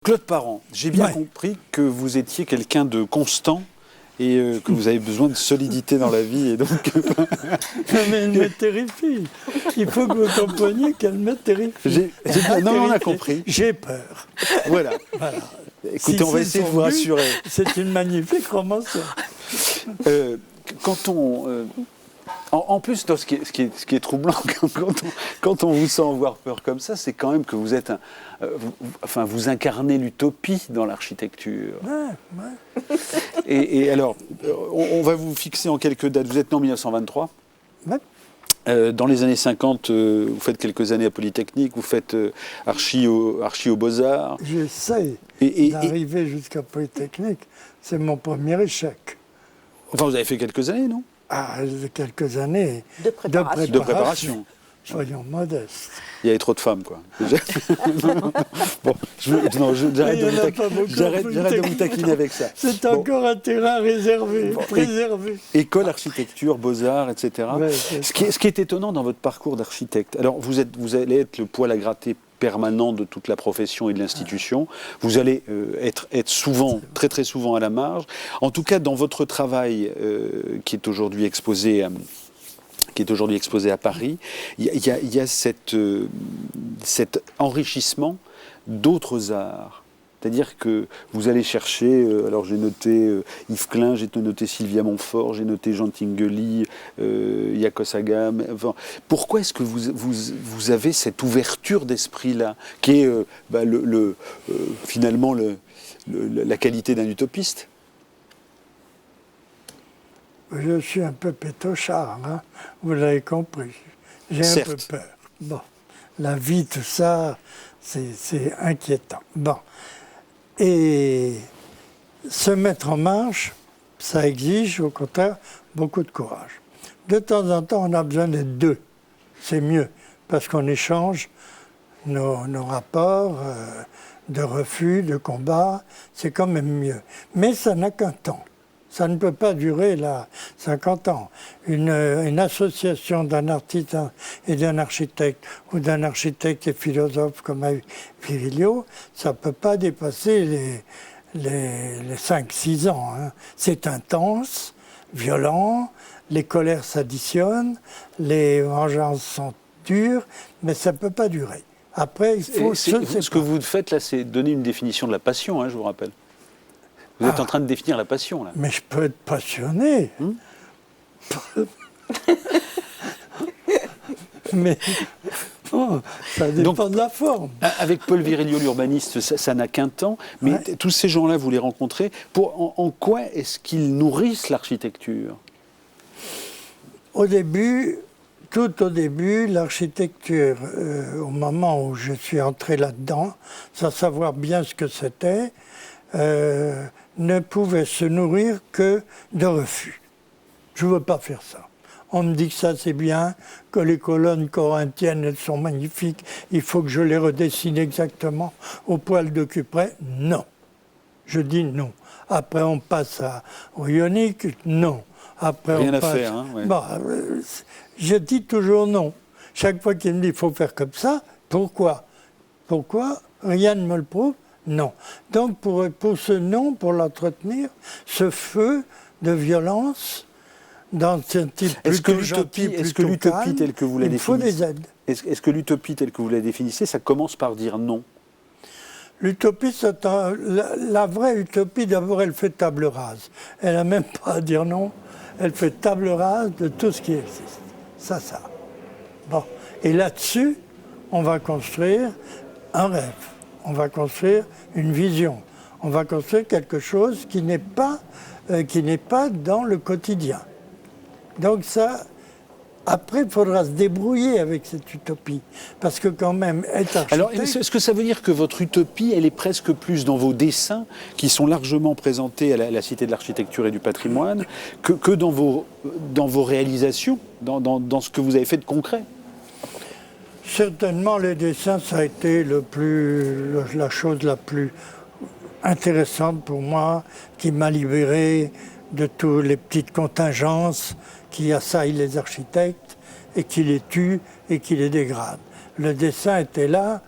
Claude Parent, j'ai bien compris que vous étiez quelqu'un de constant et que vous avez besoin de solidité dans la vie. Et donc, mais elle me terrifie. Il faut que vous compreniez qu'elle me terrifie. Non, on a compris. J'ai peur. Voilà. Écoutez, on va essayer de vous rassurer. C'est une magnifique romancière. Quand on... En plus, ce qui est troublant quand on vous sent avoir peur comme ça, c'est quand même que vous êtes vous incarnez l'utopie dans l'architecture. Ouais. Et alors, on va vous fixer en quelques dates. Vous êtes né en 1923. Ouais. Dans les années 50, vous faites quelques années à Polytechnique, vous faites archi aux Beaux-Arts. J'essaie d'arriver jusqu'à Polytechnique. C'est mon premier échec. Enfin, vous avez fait quelques années, non? Ah, quelques années de préparation. Soyons modestes. Il y avait trop de femmes, quoi. Bon, j'arrête de vous taquiner avec ça. C'est encore un terrain réservé, préservé. École, architecture, beaux-arts, etc. Ouais, ce qui est étonnant dans votre parcours d'architecte, alors vous allez être le poil à gratter permanent de toute la profession et de l'institution. Vous allez être souvent, très très souvent à la marge. En tout cas, dans votre travail qui est aujourd'hui exposé à Paris, il y a cet enrichissement d'autres arts. C'est-à-dire que vous allez chercher, alors j'ai noté Yves Klein, j'ai noté Sylvia Montfort, j'ai noté Jean Tinguely, Yakos Agam. Enfin, pourquoi est-ce que vous avez cette ouverture d'esprit-là, qui est finalement la qualité d'un utopiste? Je suis un peu pétochard, hein, vous l'avez compris. J'ai un peu peur. Bon, la vie, tout ça, c'est inquiétant. Bon. Et se mettre en marche, ça exige au contraire beaucoup de courage. De temps en temps, on a besoin d'être deux. C'est mieux, parce qu'on échange nos rapports de refus, de combat. C'est quand même mieux. Mais ça n'a qu'un temps. Ça ne peut pas durer là 50 ans. Une association d'un artiste et d'un architecte, ou d'un architecte et philosophe comme Virilio, ça ne peut pas dépasser les 5-6 ans. Hein. C'est intense, violent, les colères s'additionnent, les vengeances sont dures, mais ça ne peut pas durer. Après, il faut ce que vous faites là, c'est donner une définition de la passion, hein, je vous rappelle. Vous êtes en train de définir la passion, là. Mais je peux être passionné. Mais bon, ça dépend de la forme. Avec Paul Virilio, l'urbaniste, ça n'a qu'un temps. Mais tous ces gens-là, vous les rencontrez. En quoi est-ce qu'ils nourrissent l'architecture? Tout au début, l'architecture, au moment où je suis entré là-dedans, sans savoir bien ce que c'était, ne pouvait se nourrir que de refus. Je ne veux pas faire ça. On me dit que ça c'est bien, que les colonnes corinthiennes elles sont magnifiques, il faut que je les redessine exactement au poil de Cuprès. Non. Je dis non. Après on passe au ionique, non. Après rien on passe... à faire, hein, ouais. Je dis toujours non. Chaque fois qu'il me dit il faut faire comme ça, pourquoi? Pourquoi? Rien ne me le prouve. Non. Donc pour ce non, pour l'entretenir, ce feu de violence, dans un type plutôt gentil, plutôt calme, telle que vous la il faut définissez, des aides. Est-ce que l'utopie telle que vous la définissez, ça commence par dire non? L'utopie, la vraie utopie, d'abord, elle fait table rase. Elle n'a même pas à dire non, elle fait table rase de tout ce qui existe. Ça. Bon. Et là-dessus, on va construire un rêve. On va construire une vision. On va construire quelque chose qui n'est pas dans le quotidien. Donc ça, après, il faudra se débrouiller avec cette utopie. Parce que quand même, être architecte... Alors, est-ce que ça veut dire que votre utopie, elle est presque plus dans vos dessins, qui sont largement présentés à la Cité de l'Architecture et du Patrimoine, que dans vos réalisations, dans ce que vous avez fait de concret? Certainement, les dessins, ça a été la chose la plus intéressante pour moi, qui m'a libéré de toutes les petites contingences qui assaillent les architectes et qui les tuent et qui les dégradent. Le dessin était là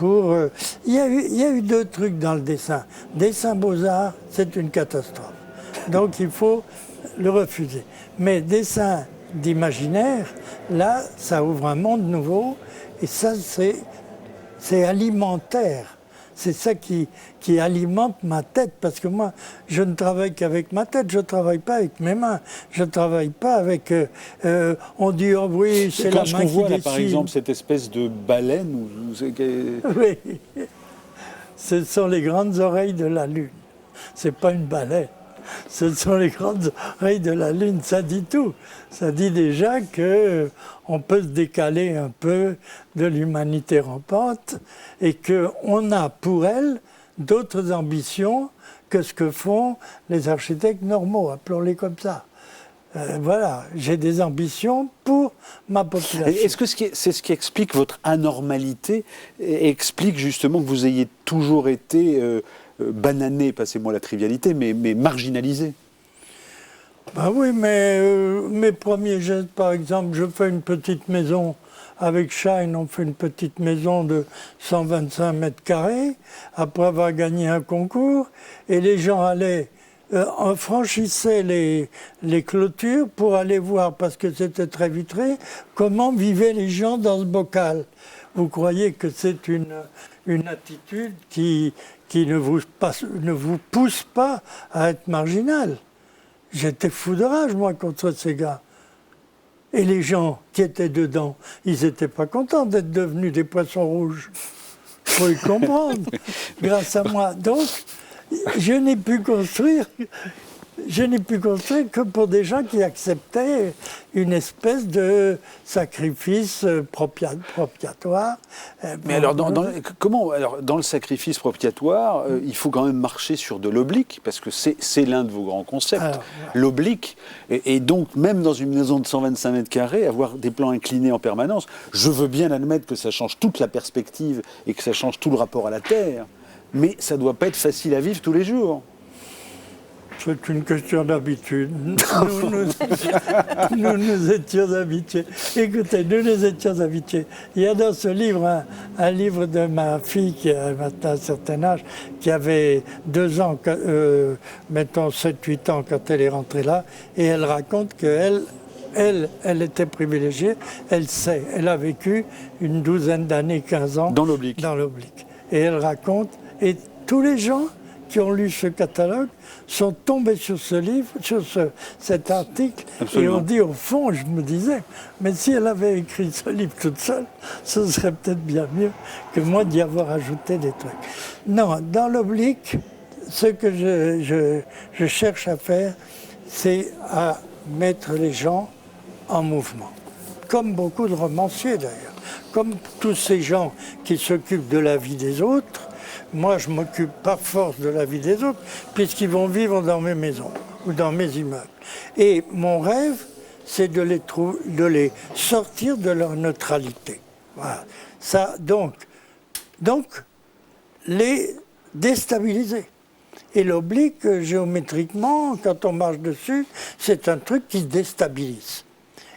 Il y a eu deux trucs dans le dessin. Dessin Beaux-Arts, c'est une catastrophe. Donc il faut le refuser. Mais dessin d'imaginaire, là, ça ouvre un monde nouveau. Et ça, c'est alimentaire. C'est ça qui alimente ma tête. Parce que moi, je ne travaille qu'avec ma tête. Je ne travaille pas avec mes mains. Je ne travaille pas avec... on dit, oh oui, c'est la main qui dessine. Quand on voit, là, par exemple, cette espèce de baleine... Oui. Ce sont les grandes oreilles de la Lune. Ce n'est pas une baleine. Ce sont les grandes oreilles de la Lune. Ça dit tout. Ça dit déjà qu'on peut se décaler un peu de l'humanité rampante et qu'on a pour elle d'autres ambitions que ce que font les architectes normaux, appelons-les comme ça. Voilà, j'ai des ambitions pour ma population. Est-ce que c'est ce qui explique votre anormalité et explique justement que vous ayez toujours été banané, passez-moi la trivialité, mais marginalisé? Ben oui, mais mes premiers gestes, par exemple, je fais une petite maison avec Shine, on fait une petite maison de 125 mètres carrés, après avoir gagné un concours, et les gens allaient, franchissaient les clôtures pour aller voir, parce que c'était très vitré, comment vivaient les gens dans ce bocal. Vous croyez que c'est une attitude qui ne vous pousse pas à être marginal. J'étais fou de rage, moi, contre ces gars. Et les gens qui étaient dedans, ils n'étaient pas contents d'être devenus des poissons rouges. Il faut y comprendre, grâce à moi. Donc, je n'ai pu construire que pour des gens qui acceptaient une espèce de sacrifice propiatoire. Mais alors, dans le sacrifice propiatoire, il faut quand même marcher sur de l'oblique, parce que c'est l'un de vos grands concepts, l'oblique. Et donc, même dans une maison de 125 mètres carrés, avoir des plans inclinés en permanence, je veux bien admettre que ça change toute la perspective et que ça change tout le rapport à la Terre, mais ça ne doit pas être facile à vivre tous les jours. C'est une question d'habitude. Nous étions habitués. Écoutez, nous étions habitués. Il y a dans ce livre un livre de ma fille qui a maintenant un certain âge, qui avait 2 ans, mettons 7-8 ans quand elle est rentrée là, et elle raconte qu'elle était privilégiée, elle a vécu une douzaine d'années, 15 ans. Dans l'oblique. Et elle raconte, et tous les gens qui ont lu ce catalogue sont tombés sur ce livre, sur cet article. Absolument. Et on dit, au fond, je me disais, mais si elle avait écrit ce livre toute seule, ce serait peut-être bien mieux que moi d'y avoir ajouté des trucs. Non, dans l'oblique, ce que je cherche à faire, c'est à mettre les gens en mouvement. Comme beaucoup de romanciers d'ailleurs. Comme tous ces gens qui s'occupent de la vie des autres, moi, je m'occupe par force de la vie des autres, puisqu'ils vont vivre dans mes maisons ou dans mes immeubles. Et mon rêve, c'est de les sortir de leur neutralité. Voilà. Ça, donc, les déstabiliser. Et l'oblique, géométriquement, quand on marche dessus, c'est un truc qui se déstabilise.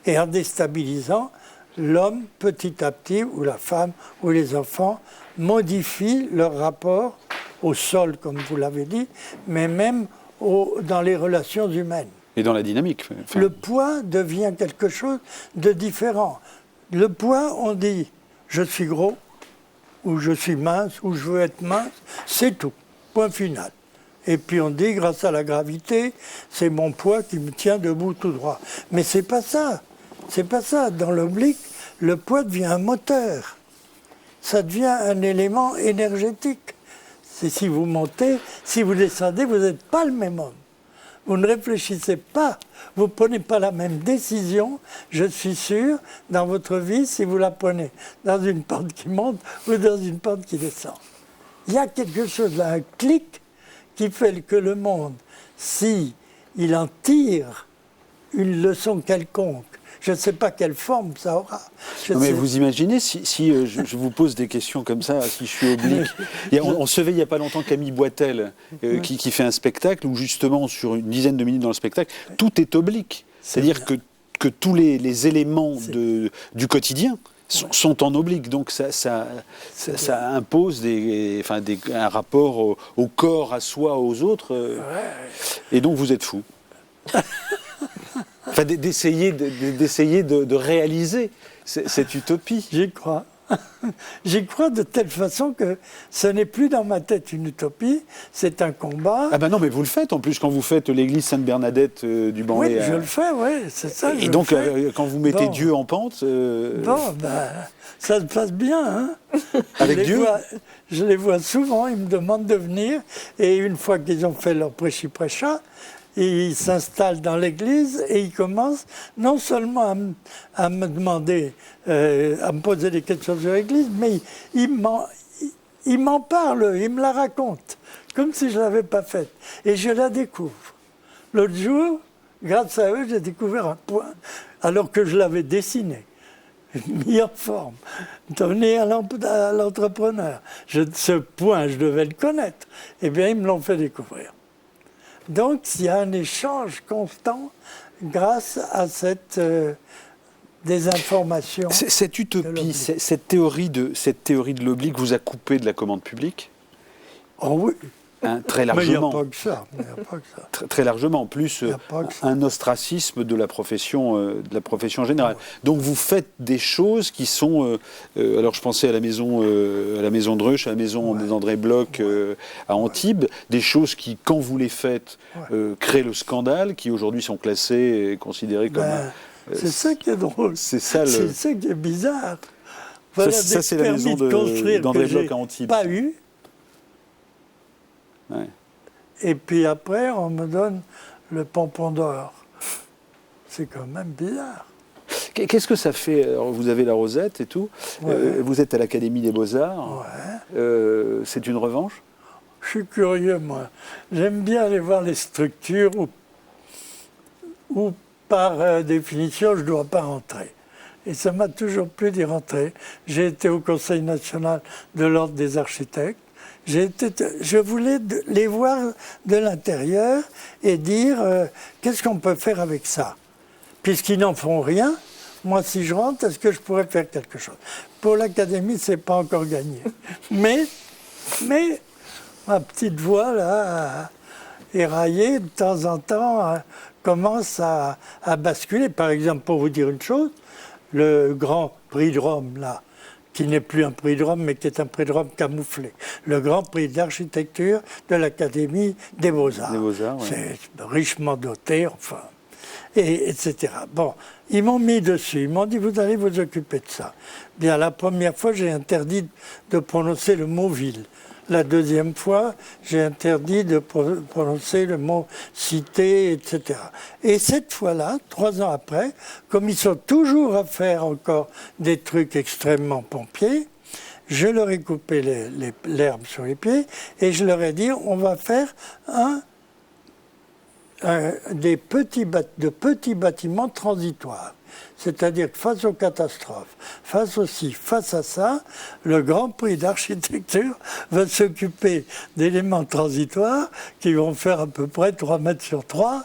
Et en déstabilisant, l'homme, petit à petit, ou la femme, ou les enfants, modifient leur rapport au sol, comme vous l'avez dit, mais même dans les relations humaines. Et dans la dynamique. Enfin... Le poids devient quelque chose de différent. Le poids, on dit, je suis gros, ou je suis mince, ou je veux être mince, c'est tout. Point final. Et puis on dit, grâce à la gravité, c'est mon poids qui me tient debout tout droit. Mais c'est pas ça. C'est pas ça. Dans l'oblique, le poids devient un moteur. Ça devient un élément énergétique. C'est si vous montez, si vous descendez, vous n'êtes pas le même homme. Vous ne réfléchissez pas, vous ne prenez pas la même décision, je suis sûr, dans votre vie, si vous la prenez dans une pente qui monte ou dans une pente qui descend. Il y a quelque chose là, un clic, qui fait que le monde, si il en tire une leçon quelconque, je ne sais pas quelle forme ça aura. Non, mais vous imaginez, si je vous pose des questions comme ça, si je suis oblique. On se veille il n'y a pas longtemps Camille Boitel, qui fait un spectacle où justement, sur une dizaine de minutes dans le spectacle, tout est oblique. C'est-à-dire que tous les éléments du quotidien sont en oblique. Donc ça impose un rapport au corps, à soi, aux autres. Et donc vous êtes fou. Enfin, d'essayer de réaliser cette utopie. J'y crois. J'y crois de telle façon que ce n'est plus dans ma tête une utopie, c'est un combat. Ah ben non, mais vous le faites en plus quand vous faites l'église Sainte-Bernadette du Banlay. Oui, je le fais, oui, c'est ça. Et donc quand vous mettez Dieu en pente... ça se passe bien. Hein. Avec Dieu je les vois souvent, ils me demandent de venir, et une fois qu'ils ont fait leur prêchi-prêcha, ils s'installent dans l'église et ils commencent non seulement à me demander, à me poser des questions sur l'église, mais ils m'en parlent, ils me la racontent, comme si je ne l'avais pas faite. Et je la découvre. L'autre jour, grâce à eux, j'ai découvert un point, alors que je l'avais dessiné, mis en forme, donné à l'entrepreneur. Ce point, je devais le connaître. Eh bien, ils me l'ont fait découvrir. Donc, il y a un échange constant grâce à cette désinformation. Cette utopie, cette théorie de l'oblique vous a coupé de la commande publique ? Oh oui. Très largement. Mais il n'y a pas que ça. Très largement. En plus, un ostracisme de la profession générale. Donc vous faites des choses qui sont... alors je pensais à la maison Dreuch, à la maison d'André Bloch à Antibes, des choses qui, quand vous les faites, créent le scandale, qui aujourd'hui sont classées et considérées comme... c'est ça qui est drôle. C'est ça qui est bizarre. Voilà ça c'est la maison d'André Bloch à Antibes. Pas eu. Ouais. Et puis après, on me donne le pompon d'or. C'est quand même bizarre. Qu'est-ce que ça fait? Alors, vous avez la Rosette et tout. Vous êtes à l'Académie des Beaux-Arts. C'est une revanche? Je suis curieux, moi. J'aime bien aller voir les structures où par définition, je ne dois pas rentrer. Et ça m'a toujours plu d'y rentrer. J'ai été au Conseil national de l'Ordre des architectes. Je voulais les voir de l'intérieur et dire qu'est-ce qu'on peut faire avec ça. Puisqu'ils n'en font rien, moi si je rentre, est-ce que je pourrais faire quelque chose? Pour l'Académie, ce n'est pas encore gagné. Mais ma petite voix, là, éraillée, de temps en temps, commence à basculer. Par exemple, pour vous dire une chose, le Grand Prix de Rome, là, qui n'est plus un prix de Rome, mais qui est un prix de Rome camouflé. Le Grand Prix d'architecture de l'Académie des Beaux-Arts. C'est richement doté, enfin, etc. Bon, ils m'ont mis dessus, ils m'ont dit, vous allez vous occuper de ça. Bien, la première fois, j'ai interdit de prononcer le mot « ville ». La deuxième fois, j'ai interdit de prononcer le mot « cité », etc. Et cette fois-là, 3 ans après, comme ils sont toujours à faire encore des trucs extrêmement pompiers, je leur ai coupé l'herbe sur les pieds et je leur ai dit, on va faire de petits bâtiments transitoires. C'est-à-dire que face aux catastrophes, face à ça, le Grand Prix d'architecture va s'occuper d'éléments transitoires qui vont faire à peu près 3 mètres sur 3,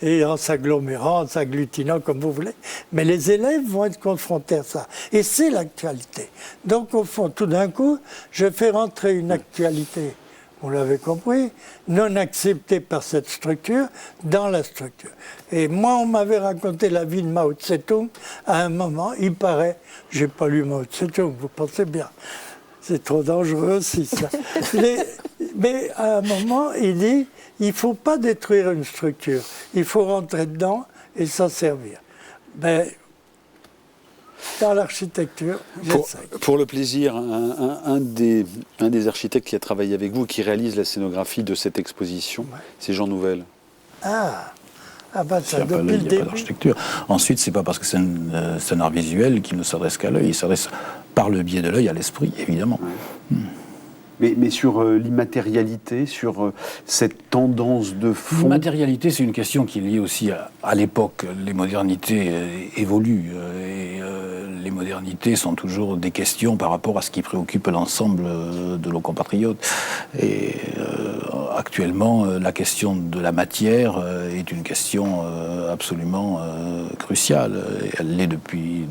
et en s'agglomérant, en s'agglutinant comme vous voulez. Mais les élèves vont être confrontés à ça. Et c'est l'actualité. Donc au fond, tout d'un coup, je fais rentrer une actualité, vous l'avez compris, non acceptée par cette structure, dans la structure. Et moi, on m'avait raconté la vie de Mao Tse-tung à un moment, il paraît, j'ai pas lu Mao Tse-tung, vous pensez bien, c'est trop dangereux aussi ça. Mais à un moment, il dit, il ne faut pas détruire une structure, il faut rentrer dedans et s'en servir. Ben, dans l'architecture, j'essaie. Pour le plaisir, un des architectes qui a travaillé avec vous, qui réalise la scénographie de cette exposition, c'est Jean Nouvel. Ah ben ça, depuis le début. L'architecture. Ensuite, c'est pas parce que c'est un art visuel qu'il ne s'adresse qu'à l'œil, il s'adresse par le biais de l'œil à l'esprit, évidemment. Mais sur l'immatérialité, sur cette tendance de fond... L'immatérialité, c'est une question qui est liée aussi à l'époque. Les modernités évoluent et les modernités sont toujours des questions par rapport à ce qui préoccupe l'ensemble de nos compatriotes. Et actuellement, la question de la matière est une question absolument cruciale. Elle l'est depuis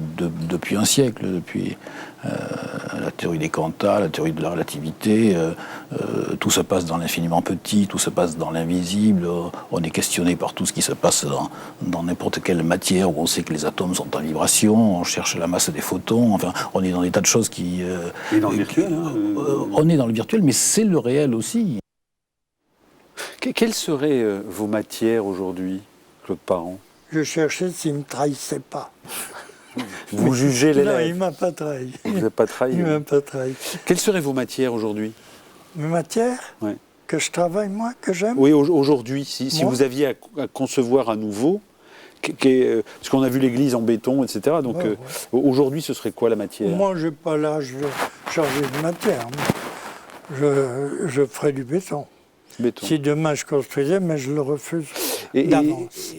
un siècle, depuis la théorie des quanta, la théorie de la relativité. Tout se passe dans l'infiniment petit, tout se passe dans l'invisible. On est questionné par tout ce qui se passe dans n'importe quelle matière où on sait que les atomes sont en vibration, on cherche la masse des photons, enfin, on est dans des tas de choses qui... Et dans le virtuel, on est dans le virtuel, mais c'est le réel aussi. Quelles seraient vos matières aujourd'hui, Claude Parent? Je cherchais s'il ne me trahissait pas. Vous jugez l'élève? Non, il ne m'a pas trahi. Il ne vous a pas trahi? Il ne m'a pas trahi. Quelles seraient vos matières aujourd'hui? Mes matières? Ouais. Que je travaille, moi, que j'aime? Oui, aujourd'hui, si vous aviez à concevoir à nouveau, parce qu'on a vu l'église en béton, etc. Donc aujourd'hui, ce serait quoi la matière? Moi, je n'ai pas l'âge de changer de matière. Je ferais du béton. Si demain je construisais, mais je le refuse d'avance.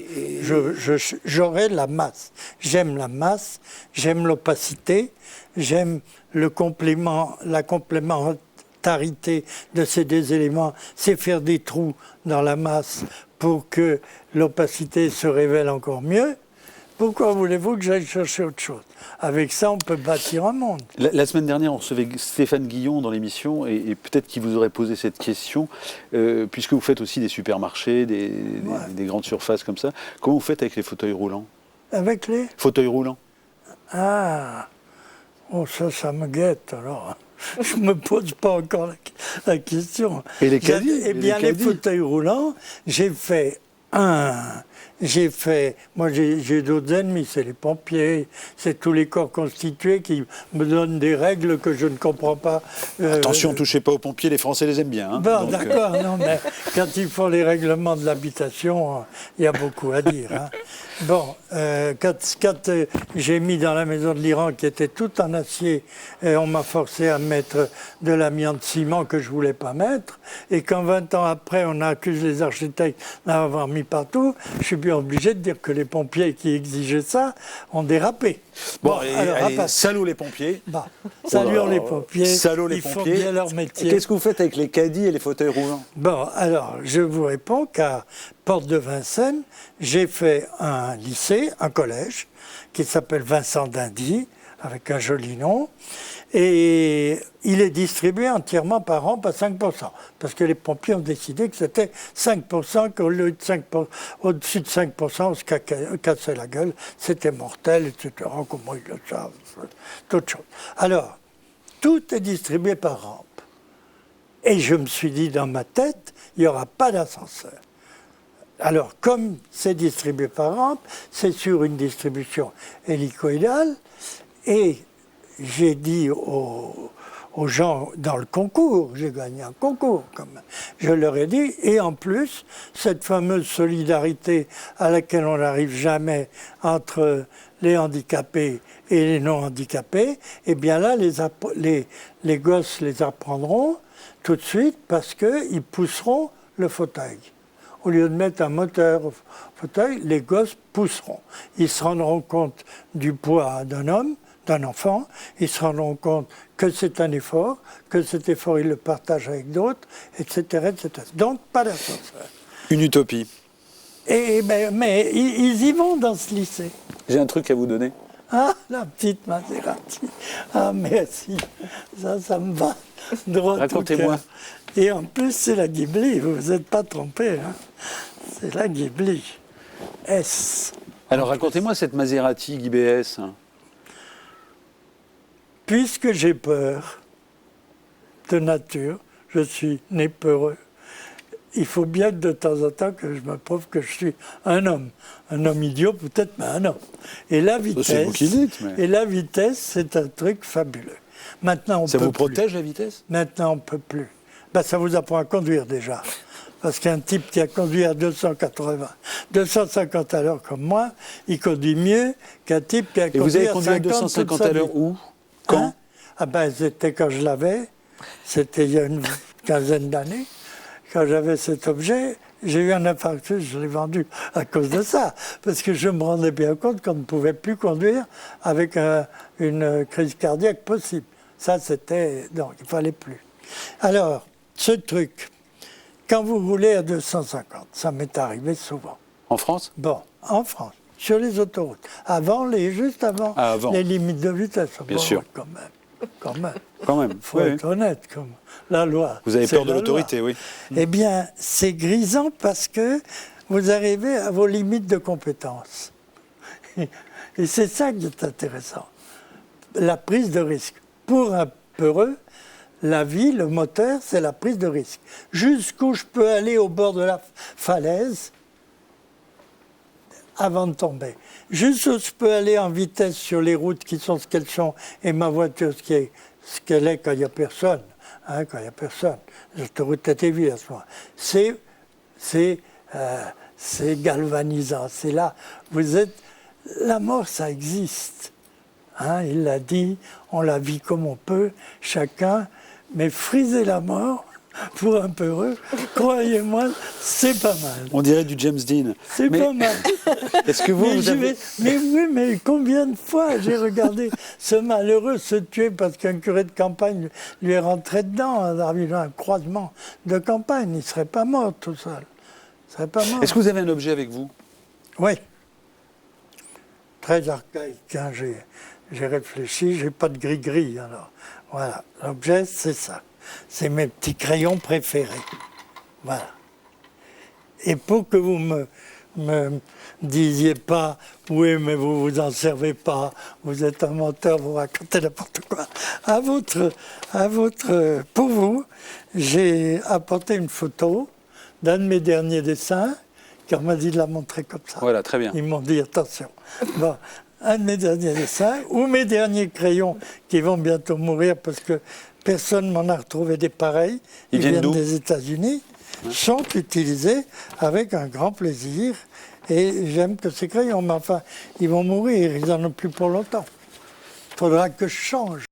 J'aurais la masse. J'aime la masse, j'aime l'opacité, j'aime la complémentarité de ces deux éléments. C'est faire des trous dans la masse pour que l'opacité se révèle encore mieux. Pourquoi voulez-vous que j'aille chercher autre chose? Avec ça, on peut bâtir un monde. La semaine dernière, on recevait Stéphane Guillon dans l'émission, et peut-être qu'il vous aurait posé cette question, puisque vous faites aussi des supermarchés, des grandes surfaces comme ça. Comment vous faites avec les fauteuils roulants? Avec les fauteuils roulants? Ah, oh, ça me guette alors. Je ne me pose pas encore la question. Et les caddies? Eh bien, les fauteuils roulants, moi j'ai d'autres ennemis, c'est les pompiers, c'est tous les corps constitués qui me donnent des règles que je ne comprends pas. Attention, touchez pas aux pompiers, les Français les aiment bien. Hein, bon, d'accord, non, mais quand ils font les règlements de l'habitation, il y a beaucoup à dire. Hein. Bon, quand j'ai mis dans la maison de l'Iran, qui était tout en acier, on m'a forcé à mettre de l'amiante ciment que je ne voulais pas mettre, et quand 20 ans après, on accuse les architectes d'avoir mis partout, je suis bien obligé de dire que les pompiers qui exigeaient ça ont dérapé. Bon, allez, salaud les pompiers. Bon, saluons les pompiers. Salaud les Ils pompiers. font bien leur métier. Qu'est-ce que vous faites avec les caddies et les fauteuils roulants? Bon, alors, je vous réponds qu'à Porte de Vincennes, j'ai fait un lycée, un collège, qui s'appelle Vincent d'Indy, avec un joli nom. Et il est distribué entièrement par an, pas 5%. Parce que les pompiers ont décidé que c'était 5%, qu'au lieu de 5%, au-dessus de 5%, on se cassait la gueule. C'était mortel, etc. Comment ils le savent? C'est autre chose. Alors, tout est distribué par rampe. Et je me suis dit dans ma tête, il n'y aura pas d'ascenseur. Alors, comme c'est distribué par rampe, c'est sur une distribution hélicoïdale. Et j'ai dit aux gens dans le concours, j'ai gagné un concours quand même, je leur ai dit, et en plus, cette fameuse solidarité à laquelle on n'arrive jamais entre les handicapés et les non-handicapés, eh bien là, les gosses les apprendront tout de suite parce qu'ils pousseront le fauteuil. Au lieu de mettre un moteur au fauteuil, les gosses pousseront. Ils se rendront compte du poids d'un homme, d'un enfant, ils se rendront compte que c'est un effort, que cet effort, ils le partagent avec d'autres, etc., etc. Donc, pas d'ascenseur. Une utopie. Mais ils y vont dans ce lycée. J'ai un truc à vous donner. Ah, la petite Maserati. Ah, merci. Ça me va droit au cœur. Racontez-moi. Et en plus, c'est la Ghibli, vous vous êtes pas trompé. Hein. C'est la Ghibli. S. Alors, racontez-moi cette Maserati GBS. Puisque j'ai peur de nature, je suis né peureux. Il faut bien de temps en temps que je me prouve que je suis un homme. Un homme idiot peut-être, mais un homme. Et la vitesse, c'est vous qui dites, mais... et la vitesse, c'est un truc fabuleux. Maintenant, ça vous protège la vitesse? Maintenant, on ne peut plus. Ben, ça vous apprend à conduire déjà. Parce qu'un type qui a conduit à 250 à l'heure comme moi, il conduit mieux qu'un type qui a conduit à 50 Et vous avez conduit à 250 à l'heure où? Quand? Hein? Ah ben, c'était quand je l'avais. C'était il y a une quinzaine d'années. Quand j'avais cet objet, j'ai eu un infarctus, je l'ai vendu à cause de ça. Parce que je me rendais bien compte qu'on ne pouvait plus conduire avec une crise cardiaque possible. Ça, c'était... Donc, il ne fallait plus. Alors, ce truc quand vous roulez à 250, ça m'est arrivé souvent. En France? Bon, en France, sur les autoroutes, juste avant, les limites de vitesse. Bien sûr. Quand même. Quand même. Faut être honnête, comme la loi. Vous avez peur de l'autorité, oui. Eh bien, c'est grisant parce que vous arrivez à vos limites de compétences. Et c'est ça qui est intéressant. La prise de risque. Pour un peureux, la vie, le moteur, c'est la prise de risque. Jusqu'où je peux aller au bord de la falaise avant de tomber. Jusqu'où je peux aller en vitesse sur les routes qui sont ce qu'elles sont et ma voiture ce qu'elle est quand il n'y a personne. Hein, quand il n'y a personne. L'autoroute est vide à ce moment. C'est galvanisant. C'est là. La mort, ça existe. Hein, il l'a dit, on la vit comme on peut, chacun. Mais friser la mort, pour un peureux, croyez-moi, c'est pas mal. On dirait du James Dean. C'est pas mal. Est-ce que vous avez... Mais oui, mais combien de fois j'ai regardé ce malheureux se tuer parce qu'un curé de campagne lui est rentré dedans, un croisement de campagne. Il ne serait pas mort tout seul. Il serait pas mort. Est-ce que vous avez un objet avec vous? Oui. Très archaïque. Hein, j'ai réfléchi, j'ai pas de gris-gris. Alors, voilà. L'objet, c'est ça. C'est mes petits crayons préférés. Voilà. Et pour que vous me disiez pas, oui, mais vous vous en servez pas, vous êtes un menteur, vous racontez n'importe quoi. Pour vous, j'ai apporté une photo d'un de mes derniers dessins, car on m'a dit de la montrer comme ça. Voilà, très bien. Ils m'ont dit, attention. Bon, un de mes derniers dessins, ou mes derniers crayons qui vont bientôt mourir parce que personne m'en a retrouvé des pareils. Ils viennent des États-Unis, sont utilisés avec un grand plaisir. Et j'aime que ces crayons, mais enfin, ils vont mourir, ils n'en ont plus pour longtemps. Il faudra que je change.